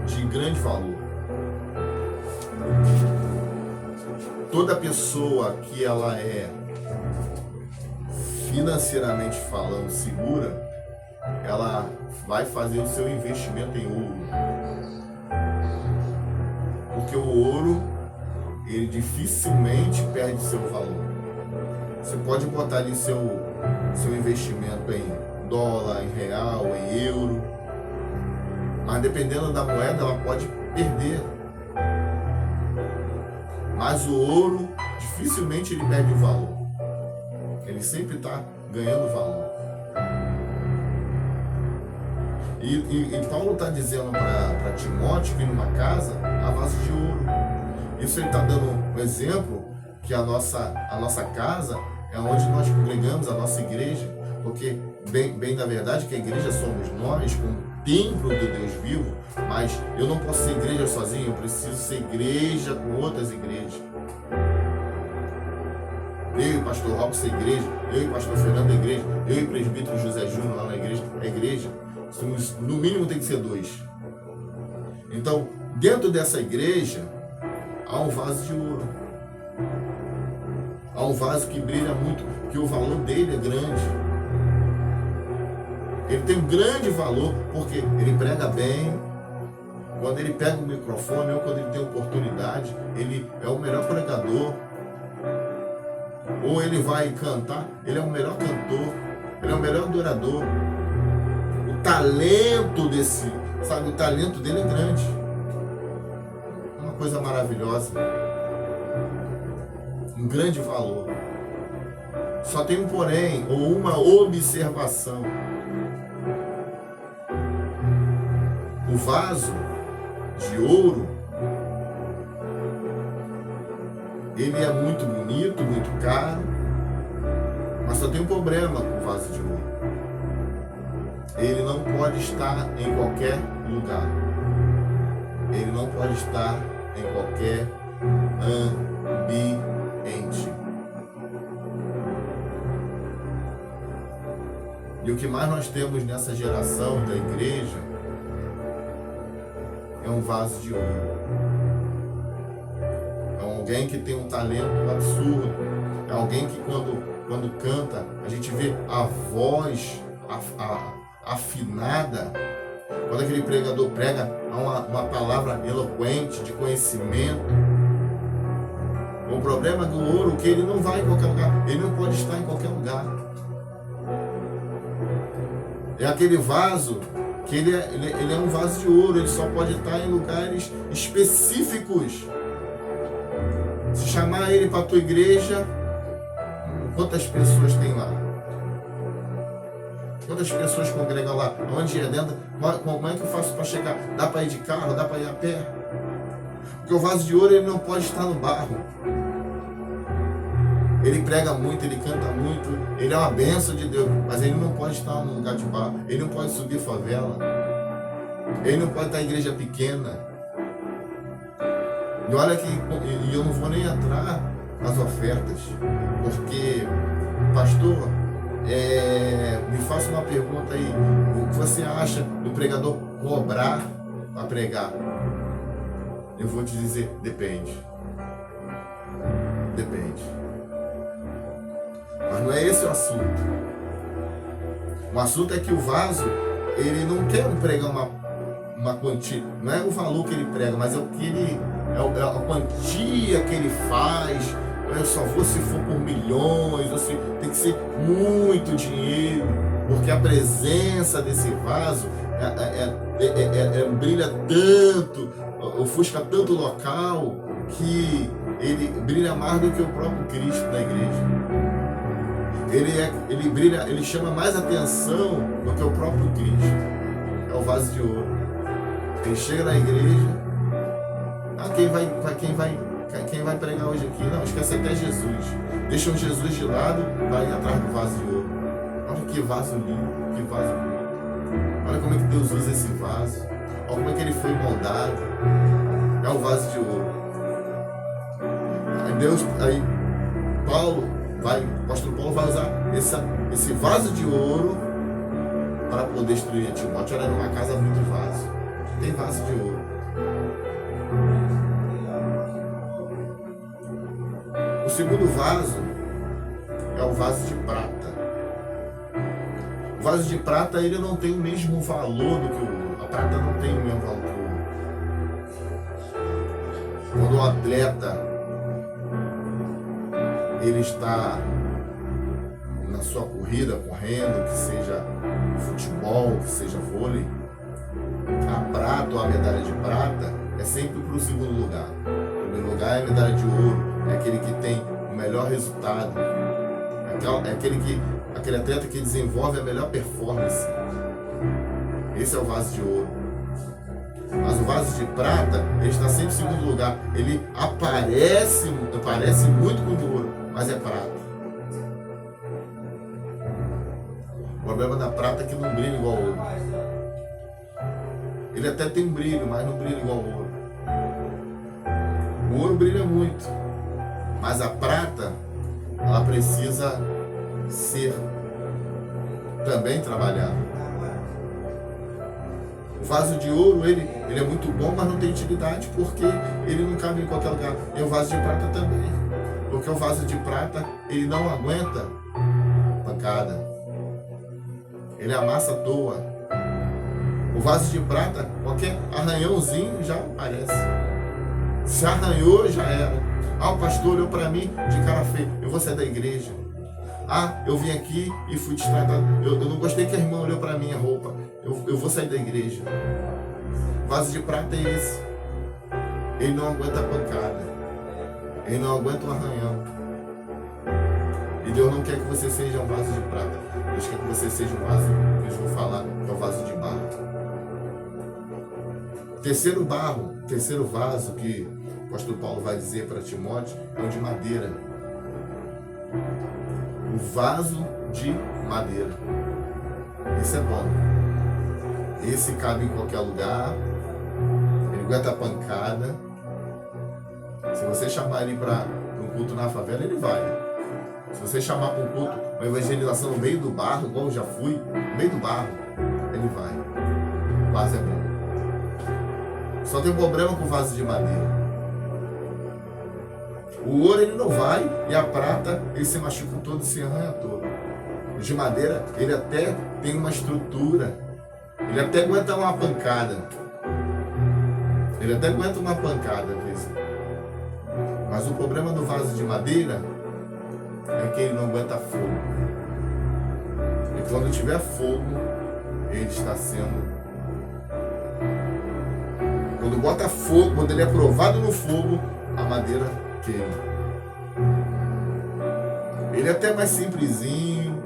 de grande valor. Toda pessoa que ela é financeiramente falando, segura, ela vai fazer o seu investimento em ouro. Porque o ouro, ele dificilmente perde seu valor. Você pode botar ali seu investimento em dólar, em real, em euro, mas dependendo da moeda, ela pode perder. Mas o ouro, dificilmente ele perde o valor. Ele sempre está ganhando valor. E Paulo está dizendo para Timóteo que numa casa há vaso de ouro. Isso ele está dando um exemplo que a nossa casa é onde nós congregamos, a nossa igreja, porque bem na verdade que a igreja somos nós, como templo do Deus vivo, mas eu não posso ser igreja sozinho, eu preciso ser igreja com outras igrejas. Eu e o pastor Robson, igreja, eu e o pastor Fernando, igreja, eu e o presbítero José Júnior lá na igreja, a igreja, no mínimo tem que ser 2. Então, dentro dessa igreja, há um vaso de ouro. Há um vaso que brilha muito, que o valor dele é grande. Ele tem um grande valor, porque ele prega bem. Quando ele pega o microfone, ou quando ele tem oportunidade, ele é o melhor pregador. Ou ele vai cantar, ele é o melhor cantor, ele é o melhor adorador. O talento o talento dele é grande. Uma coisa maravilhosa. Um grande valor. Só tem um porém, ou uma observação. O vaso de ouro, ele é muito bonito, muito caro, mas só tem um problema com o vaso de ouro. Ele não pode estar em qualquer lugar. Ele não pode estar em qualquer ambiente. E o que mais nós temos nessa geração da igreja é um vaso de ouro. É alguém que tem um talento absurdo. É alguém que quando canta, a gente vê a voz afinada. Quando aquele pregador prega uma palavra eloquente, de conhecimento. O problema do ouro é que ele não vai em qualquer lugar. Ele não pode estar em qualquer lugar. É aquele vaso que ele é um vaso de ouro. Ele só pode estar em lugares específicos. Se chamar ele para a tua igreja, quantas pessoas tem lá? Quantas pessoas congregam lá? Onde é dentro? Como é que eu faço para chegar? Dá para ir de carro? Dá para ir a pé? Porque o vaso de ouro ele não pode estar no barro. Ele prega muito, ele canta muito, ele é uma bênção de Deus, mas ele não pode estar num lugar de barro, ele não pode subir favela, ele não pode estar em igreja pequena. E olha que eu não vou nem entrar nas ofertas, porque, pastor, me faça uma pergunta aí, o que você acha do pregador cobrar para pregar? Eu vou te dizer, depende. Depende. Mas não é esse o assunto. O assunto é que o vaso, ele não quer pregar uma quantia, não é o valor que ele prega, mas é o que ele, é a quantia que ele faz. Eu só vou se for por milhões, ou se tem que ser muito dinheiro, porque a presença desse vaso brilha tanto, ofusca tanto o local, que ele brilha mais do que o próprio Cristo da igreja. Ele brilha, ele chama mais atenção do que o próprio Cristo. É o vaso de ouro. Ele chega na igreja, quem vai pregar hoje aqui? Não, esquece até Jesus. Deixa o Jesus de lado, vai atrás do vaso de ouro. Olha que vaso lindo, que vaso bonito. Olha como é que Deus usa esse vaso. Olha como é que ele foi moldado. É um vaso de ouro. O apóstolo Paulo vai usar esse vaso de ouro para poder instruir Timóteo. Olha, numa casa há muito vaso. Tem vaso de ouro. O segundo vaso é o vaso de prata. vaso de prata, ele não tem o mesmo valor do que o ouro. A prata não tem o mesmo valor que o ouro. Quando um atleta ele está na sua corrida, correndo, que seja futebol, que seja vôlei, a prata ou a medalha de prata é sempre para o segundo lugar. O primeiro lugar é a medalha de ouro, é aquele que tem o melhor resultado, é aquele atleta que desenvolve a melhor performance. Esse é o vaso de ouro. Mas o vaso de prata, ele está sempre em segundo lugar. Ele parece muito com o ouro, mas é prata. O problema da prata é que não brilha igual ao ouro. Ele até tem brilho, mas não brilha igual ao ouro. O ouro brilha muito, mas a prata, ela precisa ser também trabalhada. O vaso de ouro, ele é muito bom, mas não tem utilidade, porque ele não cabe em qualquer lugar. E o vaso de prata também. Porque o vaso de prata, ele não aguenta pancada. Ele amassa à toa. O vaso de prata, qualquer arranhãozinho já aparece. Se arranhou, já era. Ah, o pastor olhou para mim de cara feia. Eu vou sair da igreja. Ah, eu vim aqui e fui destratado. Eu não gostei que a irmã olhou para minha roupa. Eu vou sair da igreja. O vaso de prata é esse. Ele não aguenta a pancada. Ele não aguenta o arranhão. E Deus não quer que você seja um vaso de prata. Deus quer que você seja um vaso, que eu vou falar, que é o vaso de barro. Terceiro vaso que o apóstolo Paulo vai dizer para Timóteo é o de madeira. O vaso de madeira. Esse é bom. Esse cabe em qualquer lugar. Ele aguenta a pancada. Se você chamar ele para um culto na favela, ele vai. Se você chamar para um culto, uma evangelização no meio do barro, igual eu já fui, no meio do barro, ele vai. O vaso é bom. Só tem um problema com o vaso de madeira. O ouro ele não vai, e a prata ele se machuca todo, se arranha todo. O de madeira, ele até tem uma estrutura, ele até aguenta uma pancada. Ele até aguenta uma pancada, às vezes. Mas o problema do vaso de madeira é que ele não aguenta fogo. E quando tiver fogo, ele está sendo... Quando bota fogo, quando ele é provado no fogo, a madeira queima. Ele é até mais simplesinho,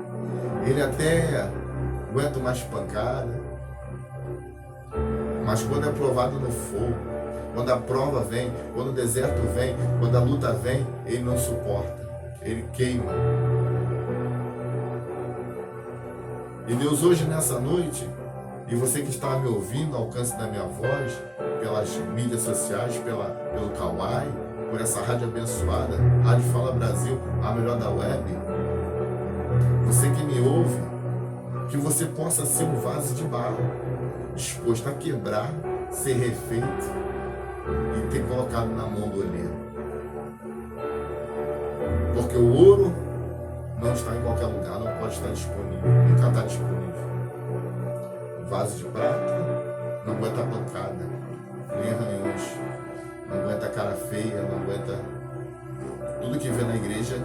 ele até aguenta mais pancada. Mas quando é provado no fogo, quando a prova vem, quando o deserto vem, quando a luta vem, ele não suporta, ele queima. E Deus hoje nessa noite, e você que está me ouvindo ao alcance da minha voz, pelas mídias sociais, pelo Kawai, por essa rádio abençoada, Rádio Fala Brasil, a melhor da web, você que me ouve, que você possa ser um vaso de barro, disposto a quebrar, ser refeito e ter colocado na mão do oleiro. Porque o ouro não está em qualquer lugar, não pode estar disponível, nunca está disponível. O vaso de prata não aguenta pancada, nem arranhões, não aguenta cara feia, não aguenta tudo que vê na igreja,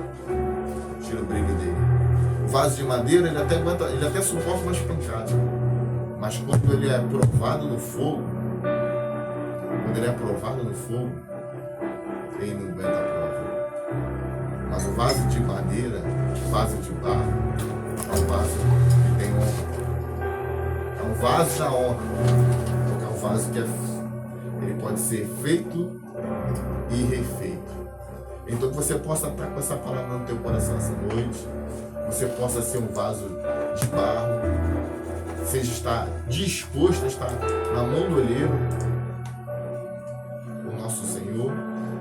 tira o brilho dele. O vaso de madeira, ele até aguenta, ele até suporta umas pancadas, mas quando ele é provado no fogo, ele não aguenta a prova. Mas o vaso de madeira, o vaso de barro, é um vaso que tem honra. É um vaso da honra, porque é um vaso que ele pode ser feito e refeito. Então que você possa estar com essa palavra no teu coração essa noite, você possa ser um vaso de barro, seja estar disposto a estar na mão do olheiro, o nosso Senhor,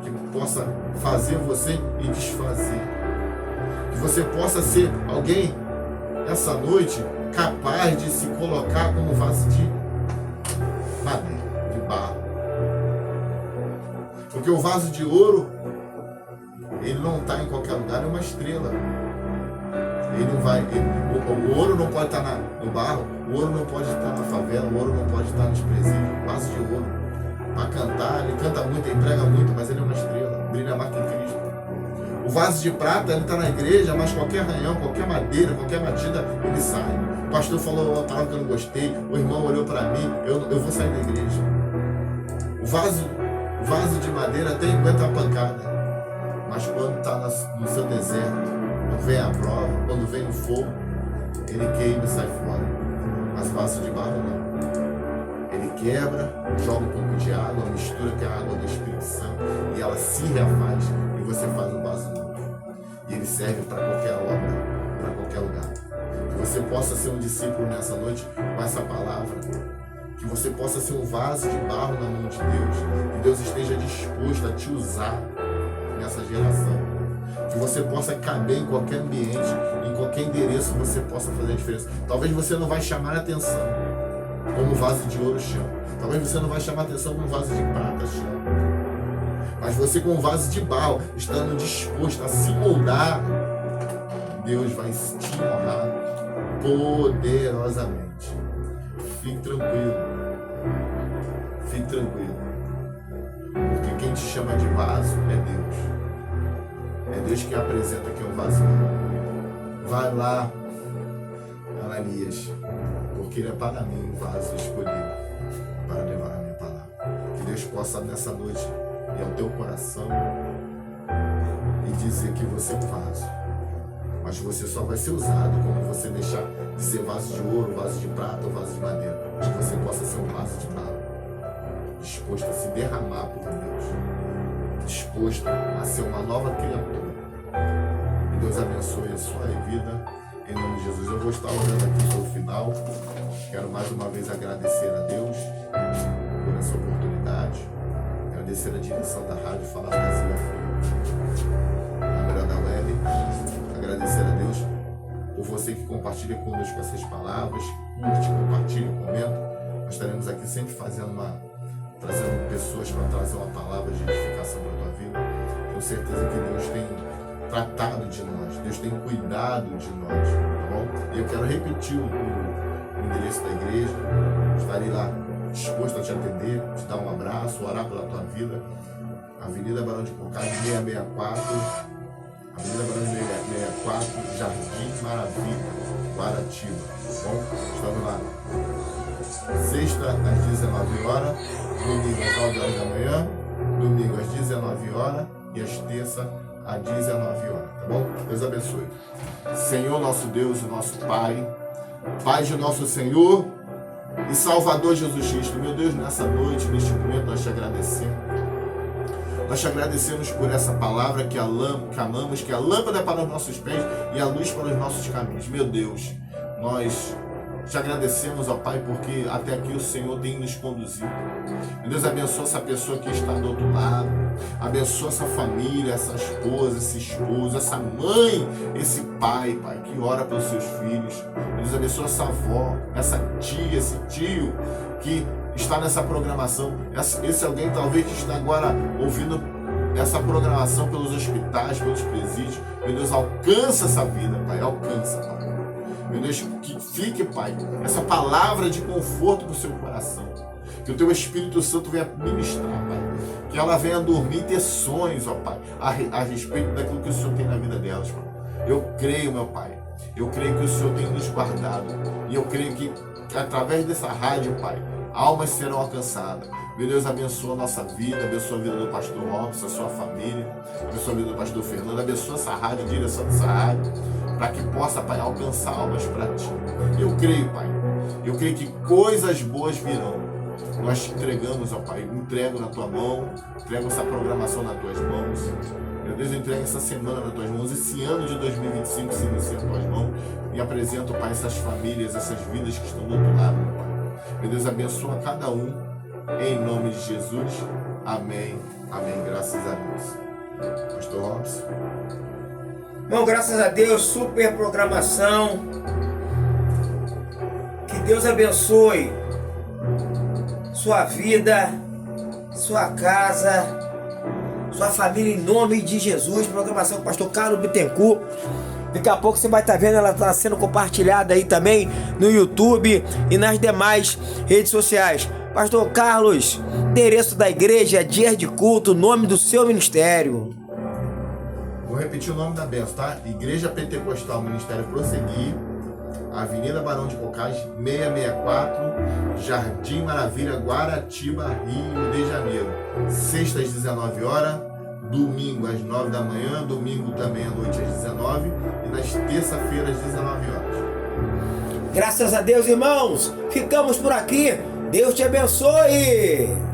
que possa fazer você e desfazer. Que você possa ser alguém, essa noite, capaz de se colocar como vaso de madeira, de barro. Porque o vaso de ouro, ele não está em qualquer lugar, é uma estrela. Ele não vai. O ouro não pode estar no barro, o ouro não pode estar na favela, o ouro não pode estar nos presídios. Vaso de ouro. Para cantar, ele canta muito, ele prega muito, mas ele é uma estrela, brilha mais que Cristo. O vaso de prata, ele está na igreja, mas qualquer arranhão, qualquer madeira, qualquer batida, ele sai. O pastor falou uma palavra que eu não gostei, o irmão olhou para mim, eu vou sair da igreja. O vaso de madeira até aguenta a pancada. Mas quando está no seu deserto, quando vem a prova, quando vem o fogo, ele queima e sai fora. Mas vaso de barro não. Ele quebra, joga um pouco de água, mistura com a água do Espírito Santo e ela se refaz e você faz um vaso novo. E ele serve para qualquer obra, para qualquer lugar. Que você possa ser um discípulo nessa noite com essa palavra. Que você possa ser um vaso de barro na mão de Deus. Que Deus esteja disposto a te usar nessa geração, que você possa caber em qualquer ambiente, em qualquer endereço você possa fazer a diferença. Talvez você não vai chamar a atenção como um vaso de ouro chama, talvez você não vai chamar a atenção como um vaso de prata chama, mas você com um vaso de barro, estando disposto a se moldar, Deus vai te honrar poderosamente. Fique tranquilo, porque quem te chama de vaso é Deus. É Deus que apresenta que é um vaso. Vai lá, Ananias, porque ele é para mim um vaso escolhido para levar a minha palavra. Que Deus possa nessa noite ir ao teu coração e dizer que você é um vaso. Mas você só vai ser usado quando você deixar de ser vaso de ouro, vaso de prata ou vaso de madeira. Mas que você possa ser um vaso de barro, disposto a se derramar por Deus, disposto a ser uma nova criatura. E Deus abençoe a sua vida, em nome de Jesus. Eu vou estar orando aqui pelo final. Quero mais uma vez agradecer a Deus por essa oportunidade, agradecer a direção da Rádio Fala Brasil, a melhor da web, agradecer a Deus por você que compartilha conosco essas palavras, curte, compartilha, comenta. Nós estaremos aqui sempre trazendo pessoas para trazer uma palavra de edificação para a tua vida. Tenho certeza que Deus tem tratado de nós, Deus tem cuidado de nós, tá bom? E eu quero repetir o endereço da igreja. Estarei lá disposto a te atender, te dar um abraço, orar pela tua vida. Avenida Barão de Cocais 664, Avenida Barão de 664, Jardim Maravilha, Guaratiba, tá bom? Estamos lá. Sexta às 19 horas, domingo às 9 horas da manhã, domingo às 19 horas e às terças às 19 horas, tá bom? Deus abençoe. Senhor nosso Deus e nosso Pai, Pai de nosso Senhor e Salvador Jesus Cristo, meu Deus, nessa noite, neste momento, nós te agradecemos. Nós te agradecemos por essa palavra que amamos, que a lâmpada é para os nossos pés e a luz para os nossos caminhos. Meu Deus, nós te agradecemos, ó Pai, porque até aqui o Senhor tem nos conduzido. Meu Deus, abençoa essa pessoa que está do outro lado. Abençoa essa família, essa esposa, esse esposo, essa mãe, esse pai, Pai, que ora pelos seus filhos. Meu Deus, abençoa essa avó, essa tia, esse tio que está nessa programação. Esse alguém talvez que está agora ouvindo essa programação pelos hospitais, pelos presídios. Meu Deus, alcança essa vida, Pai, alcança, Pai. Meu Deus, que fique, Pai, essa palavra de conforto para o seu coração. Que o teu Espírito Santo venha ministrar, Pai. Que ela venha dormir e ter sonhos, ó Pai, a respeito daquilo que o Senhor tem na vida delas, Pai. Eu creio, meu Pai. Eu creio que o Senhor tem nos guardado. E eu creio que através dessa rádio, Pai, almas serão alcançadas. Meu Deus, abençoa a nossa vida, abençoa a vida do pastor Robson, a sua família, abençoa a vida do pastor Fernando, abençoa essa rádio, a direção dessa rádio, para que possa, Pai, alcançar almas para Ti. Eu creio, Pai, eu creio que coisas boas virão. Nós te entregamos, ó Pai, entrego na Tua mão, entrego essa programação nas Tuas mãos. Meu Deus, eu entrego essa semana nas Tuas mãos, esse ano de 2025 se inicia nas Tuas mãos, e apresento, Pai, essas famílias, essas vidas que estão do outro lado, meu Pai. Meu Deus, abençoa cada um, em nome de Jesus. Amém. Amém. Graças a Deus. Pastor Robson. Bom, graças a Deus, super programação. Que Deus abençoe sua vida, sua casa, sua família, em nome de Jesus. Programação com o pastor Carlos Bittencourt. Daqui a pouco você vai estar vendo, ela está sendo compartilhada aí também no YouTube e nas demais redes sociais. Pastor Carlos, endereço da igreja, dia de culto, nome do seu ministério. Vou repetir o nome da benção, tá? Igreja Pentecostal Ministério Prosseguir, Avenida Barão de Cocais, 664, Jardim Maravilha, Guaratiba, Rio de Janeiro. Sexta às 19 horas, domingo às 9 da manhã, domingo também à noite às 19 e nas terça-feiras às 19 horas. Graças a Deus, irmãos, ficamos por aqui. Deus te abençoe.